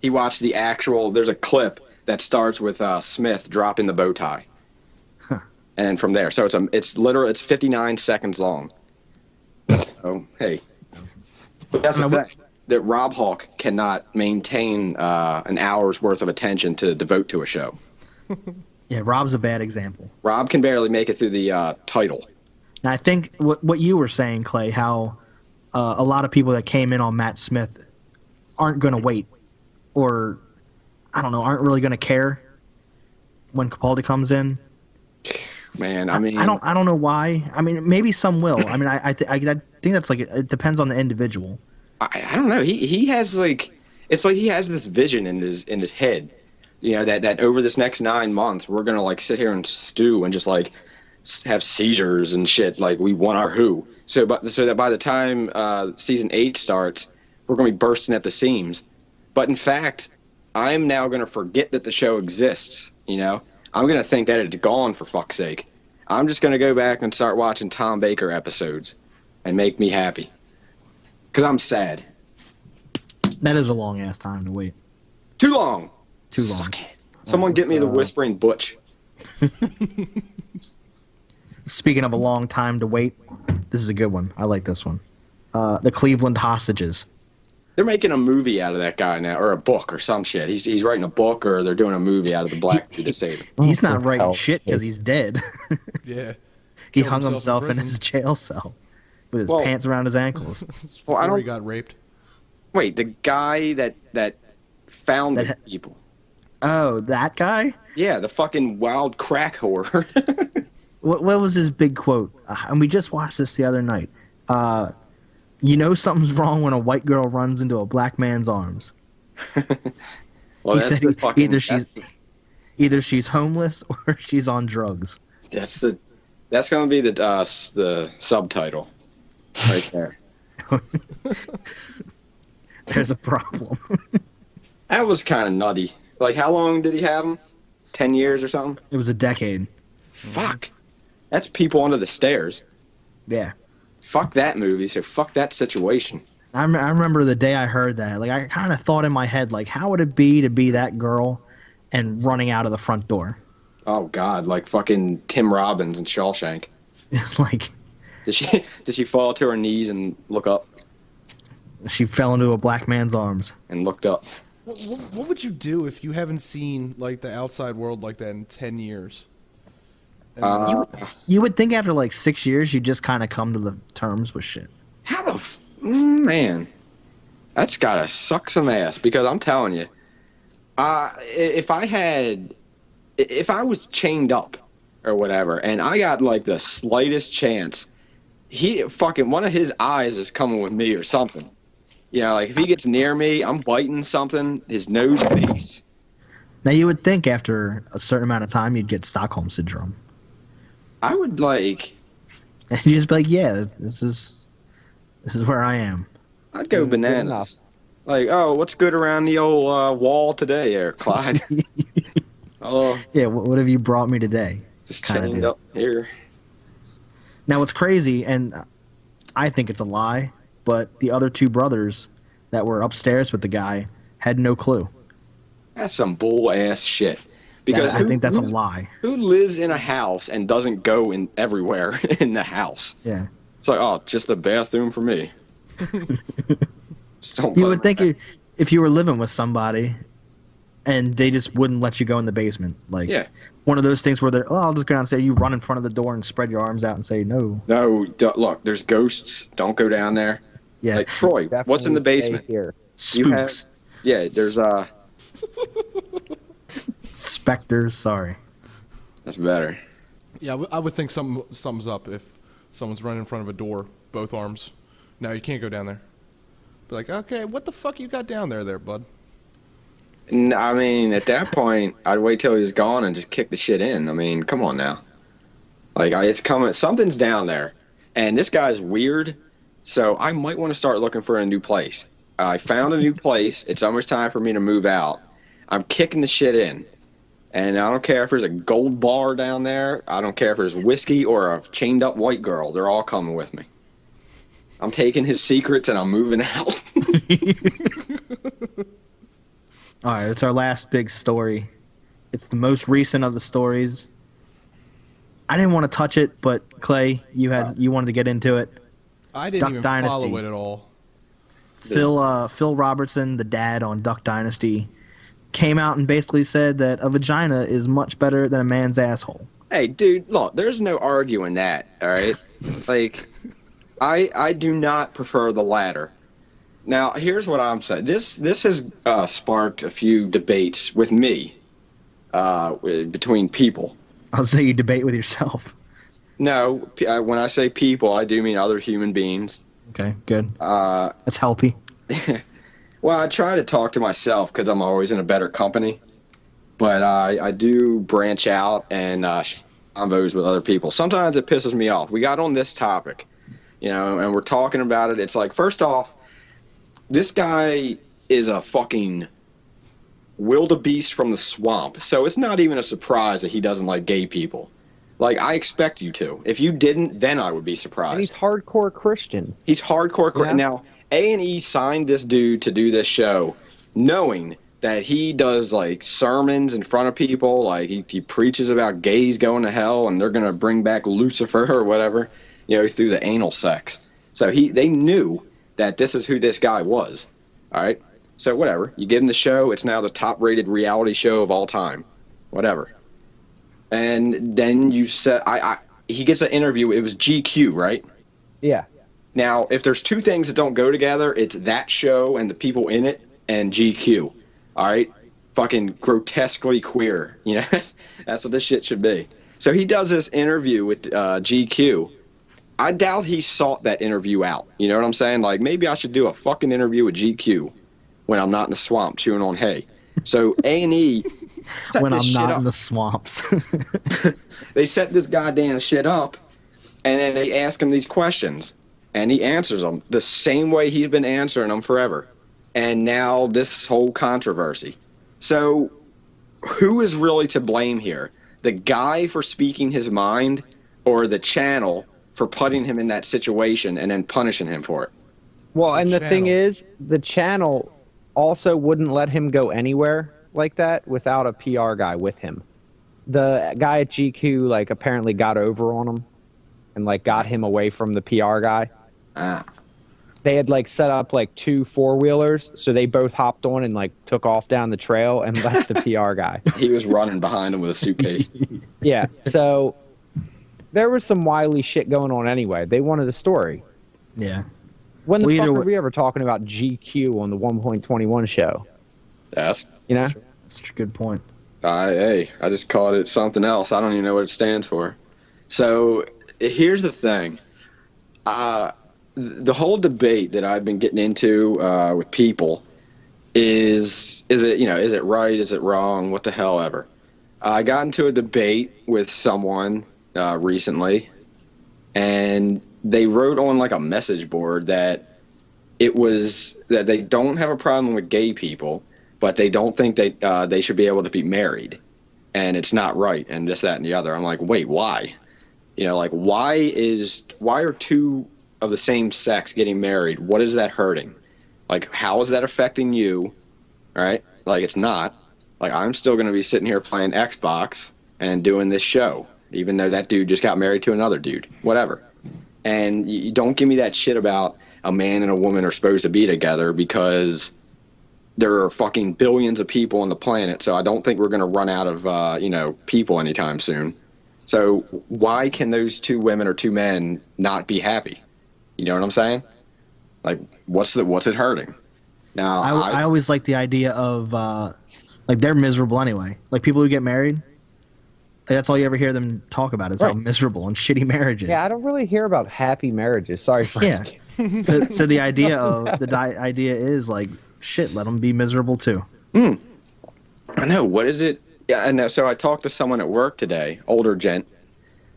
He watched the actual, there's a clip that starts with Smith dropping the bow tie. Huh. And from there. So it's 59 seconds long. Oh, hey. But that's the fact that Rob Hawk cannot maintain an hour's worth of attention to devote to a show. Yeah, Rob's a bad example. Rob can barely make it through the title. Now, I think what you were saying, Clay, how a lot of people that came in on Matt Smith aren't going to wait, or I don't know, aren't really going to care when Capaldi comes in. Man, I mean, I don't know why. I mean, maybe some will. I mean, I think that's like it depends on the individual. I don't know. He has it's like he has this vision in his head, you know, that over this next 9 months we're gonna like sit here and stew and just like have seizures and shit like we won our Who. So that by the time season 8 starts, we're gonna be bursting at the seams. But in fact, I'm now gonna forget that the show exists. You know, I'm gonna think that it's gone for fuck's sake. I'm just gonna go back and start watching Tom Baker episodes and make me happy. Because I'm sad. That is a long ass time to wait. Too long. Too long. Suck it. Someone get me the Whispering Butch. Speaking of a long time to wait, this is a good one. I like this one. The Cleveland Hostages. They're making a movie out of that guy now, or a book or some shit. He's writing a book, or they're doing a movie out of the black dude that saved him. He's not writing shit because he's dead. Yeah. He Killed hung himself in prison. his jail cell with his pants around his ankles. Before he got raped. Wait, the guy that found the people. Oh, that guy? Yeah, the fucking wild crack whore. What was his big quote? And we just watched this the other night. You know something's wrong when a white girl runs into a black man's arms. Well, He said either she's homeless or she's on drugs. That's going to be the subtitle right there. There's a problem. That was kind of nutty. Like, how long did he have him? 10 years or something? It was a decade. Fuck. That's people under the stairs. Yeah. Fuck that movie, so fuck that situation. I remember the day I heard that. Like, I kind of thought in my head, like, how would it be to be that girl and running out of the front door? Oh, God, like fucking Tim Robbins and Shawshank. Like, Did she fall to her knees and look up? she fell into a black man's arms. And looked up. What would you do if you haven't seen like the outside world like that in 10 years? You would think after like 6 years, you'd just kind of come to the terms with shit. How the man? That's gotta suck some ass, because I'm telling you, if I was chained up or whatever, and I got like the slightest chance, one of his eyes is coming with me or something. You know, like if he gets near me, I'm biting something, his nose, face. Now, you would think after a certain amount of time, you'd get Stockholm Syndrome. I would like. And you'd just be like, yeah, this is where I am. I'd go bananas. Like, oh, what's good around the old wall today, there, Clyde? Oh, Yeah, what have you brought me today? just Kinda chained do. up here. Now, what's crazy, and I think it's a lie, but the other two brothers that were upstairs with the guy had no clue. That's some bull ass shit. Because I think that's a lie. Who lives in a house and doesn't go in everywhere in the house? Yeah. It's like, oh, just the bathroom for me. Just don't You let would think them- if you were living with somebody and they just wouldn't let you go in the basement. Like, Yeah. one of those things where they're, I'll just go downstairs. You run in front of the door and spread your arms out and say, no. No, look, there's ghosts. Don't go down there. Yeah. Like, Troy, what's in the Definitely stay basement? Here. You have- Spooks. Yeah, there's Specters. Sorry. that's better. Yeah, I would think something's up if someone's running in front of a door, both arms. No, you can't go down there. Be like, okay, what the fuck you got down there, bud? I mean, at that point, I'd wait till he was gone and just kick the shit in. I mean, come on now. Like, it's coming. Something's down there. And this guy's weird, So I might want to start looking for a new place. I found a new place. It's almost time for me to move out. I'm kicking the shit in. And I don't care if there's a gold bar down there. I don't care if there's whiskey or a chained up white girl. They're all coming with me. I'm taking his secrets and I'm moving out. All right, it's our last big story. It's the most recent of the stories. I didn't want to touch it, but Clay, you wanted to get into it. I didn't Duck even Dynasty. follow it at all. Phil Robertson, the dad on Duck Dynasty, came out and basically said that a vagina is much better than a man's asshole. Hey, dude, look, there's no arguing that, all right? Like, I do not prefer the latter. Now, here's what I'm saying. This has sparked a few debates with me, between people. I'll say you debate with yourself. No, when I say people, I do mean other human beings. Okay, good. That's healthy. Well, I try to talk to myself because I'm always in a better company. But I do branch out and combos with other people. Sometimes it pisses me off. We got on this topic, and we're talking about it. It's like, first off, this guy is a fucking wildebeest from the swamp. So it's not even a surprise that he doesn't like gay people. Like, I expect you to. If you didn't, then I would be surprised. And he's hardcore Christian. He's hardcore. Yeah. Now, A&E signed this dude to do this show knowing that he does, like, sermons in front of people. Like, he preaches about gays going to hell and they're going to bring back Lucifer or whatever, through the anal sex. So they knew that this is who this guy was. All right? So whatever. You give him the show. It's now the top-rated reality show of all time. Whatever. And then you said, he gets an interview. It was GQ, right? Yeah. Now, if there's two things that don't go together, it's that show and the people in it and GQ. All right? Fucking grotesquely queer. That's what this shit should be. So he does this interview with GQ. I doubt he sought that interview out. You know what I'm saying? Like, maybe I should do a fucking interview with GQ when I'm not in the swamp chewing on hay. So A&E set When this I'm shit not up. in the swamps. They set this goddamn shit up, and then they ask him these questions, and he answers them the same way he's been answering them forever. And now this whole controversy. So who is really to blame here? The guy for speaking his mind, or the channel for putting him in that situation and then punishing him for it? Well, and the thing channel. is, the channel also wouldn't let him go anywhere like that without a PR guy with him. The guy at GQ, like, apparently got over on him and, like, got him away from the PR guy. They had, like, set up, like, 2 4-wheelers, so they both hopped on and, like, took off down the trail and left the PR guy. He was running behind him with a suitcase. Yeah, so there was some wily shit going on anyway. They wanted a story. Yeah. When the Well, fuck either were way- we ever talking about GQ on the 1.21 show? Yes. You know? That's a good point. I just called it something else. I don't even know what it stands for. So here's the thing. The whole debate that I've been getting into with people is it right? Is it wrong? What the hell ever. I got into a debate with someone recently, and they wrote on like a message board that that they don't have a problem with gay people, but they don't think they should be able to be married, and it's not right, and this, that, and the other. I'm like, wait, why? Why are two of the same sex getting married? What is that hurting? Like, how is that affecting you? All right? Like, it's not. Like, I'm still going to be sitting here playing Xbox and doing this show, even though that dude just got married to another dude. Whatever. And you don't give me that shit about a man and a woman are supposed to be together, because there are fucking billions of people on the planet, so I don't think we're going to run out of, people anytime soon. So why can those two women or two men not be happy? You know what I'm saying? Like, what's it hurting? Now, I always like the idea of, like, they're miserable anyway. Like, people who get married, like, that's all you ever hear them talk about is how Right. miserable and shitty marriage is. Yeah, I don't really hear about happy marriages. Sorry, Frank. Yeah. So the idea idea is, like, shit, let them be miserable too. I know. What is it? Yeah, I know. So I talked to someone at work today, older gent,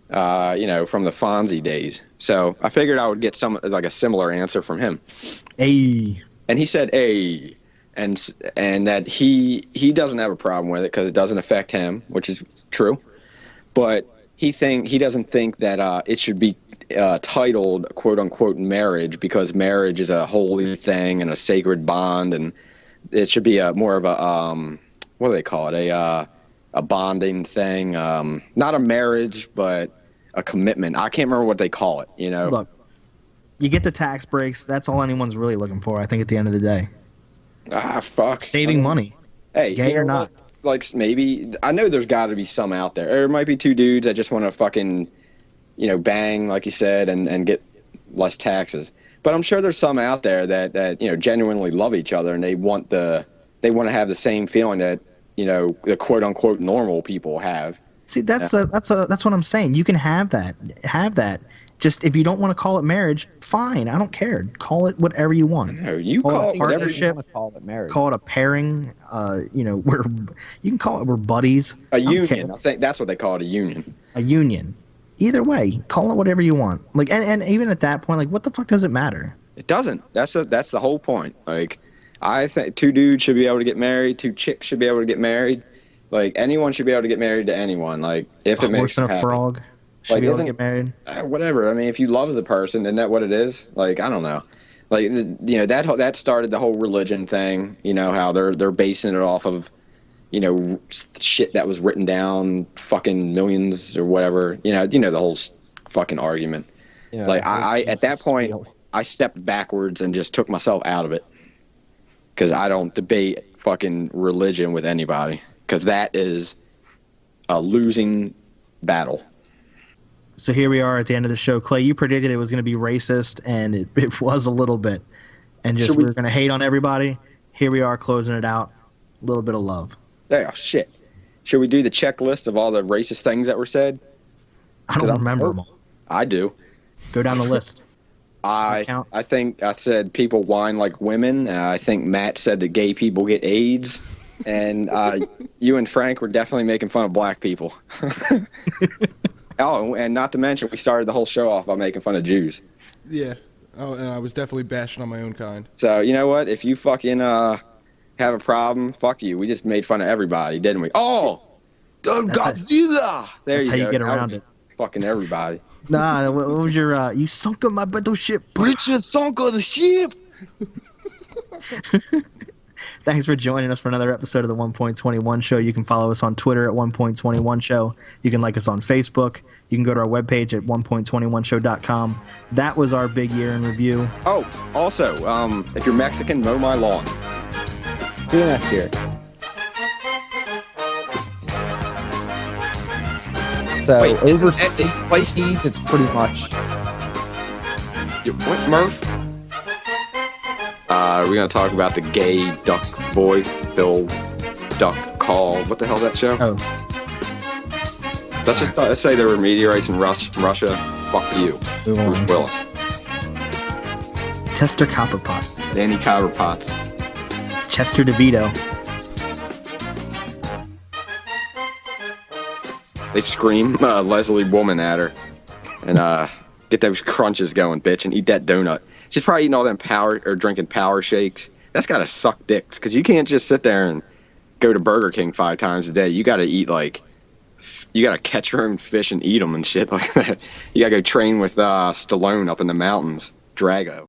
from the Fonzie days. So I figured I would get a similar answer from him. Hey. And he said, "Hey," and that he doesn't have a problem with it because it doesn't affect him, which is true. But he doesn't think that it should be titled "quote unquote" marriage, because marriage is a holy thing and a sacred bond, and it should be more of a what do they call it? A bonding thing, not a marriage, but a commitment. I can't remember what they call it. Look, you get the tax breaks. That's all anyone's really looking for, I think, at the end of the day. Fuck. Saving money. Hey, gay or not. Like, maybe, I know there's got to be some out there. Or it might be two dudes that just want to fucking, bang, like you said, and get less taxes. But I'm sure there's some out there that genuinely love each other, and they want to have the same feeling that the quote unquote normal people have. See, that's what I'm saying. You can have that. Just if you don't want to call it marriage, fine. I don't care. Call it whatever you want. No, you call it whatever you want to call it marriage. Call it a pairing. Where you can call it we're buddies. A union. I think that's what they call it, a union. A union. Either way, call it whatever you want. Like, and even at that point, like, what the fuck does it matter? It doesn't. That's the whole point. Like, I think two dudes should be able to get married. Two chicks should be able to get married. Like, anyone should be able to get married to anyone. Like, if it makes them happy. A frog should be able to get married. Whatever. I mean, if you love the person, isn't that what it is? Like, I don't know. Like, that started the whole religion thing. How they're basing it off of, shit that was written down, fucking millions or whatever. The whole fucking argument. Like, I at that point, I stepped backwards and just took myself out of it. Because I don't debate fucking religion with anybody. Because that is a losing battle. So here we are at the end of the show. Clay, you predicted it was going to be racist, and it was a little bit. And just we were going to hate on everybody. Here we are closing it out. A little bit of love. Oh, shit. Should we do the checklist of all the racist things that were said? I don't remember them all. I do. Go down the list. I think I said people whine like women. I think Matt said that gay people get AIDS. And you and Frank were definitely making fun of black people. Oh, and not to mention, we started the whole show off by making fun of Jews. Yeah. Oh, and I was definitely bashing on my own kind. So, you know what? If you fucking have a problem, fuck you. We just made fun of everybody, didn't we? Oh! Godzilla! There you go. That's how you get around it. Fucking everybody. Nah, what was your, you sunk on my battleship. Richard sunk on the ship! Thanks for joining us for another episode of the 1.21 Show. You can follow us on Twitter at 1.21 Show. You can like us on Facebook. You can go to our webpage at 1.21show.com. That was our big year in review. Oh, also, if you're Mexican, mow my lawn. See you next year. So, wait, overseas, it's pretty much... What, Murph? We're going to talk about the gay duck boy, Bill Duck Call. What the hell is that show? Oh. Let's say there were meteorites in Russia. Fuck you. Bruce Willis. Chester Copperpot. Danny Copperpots. Chester DeVito. They scream Leslie Woman at her. And get those crunches going, bitch, and eat that donut. She's probably eating all them drinking power shakes. That's gotta suck dicks, because you can't just sit there and go to Burger King 5 times a day. You gotta eat, you gotta catch your own fish and eat them and shit like that. You gotta go train with Stallone up in the mountains. Drago.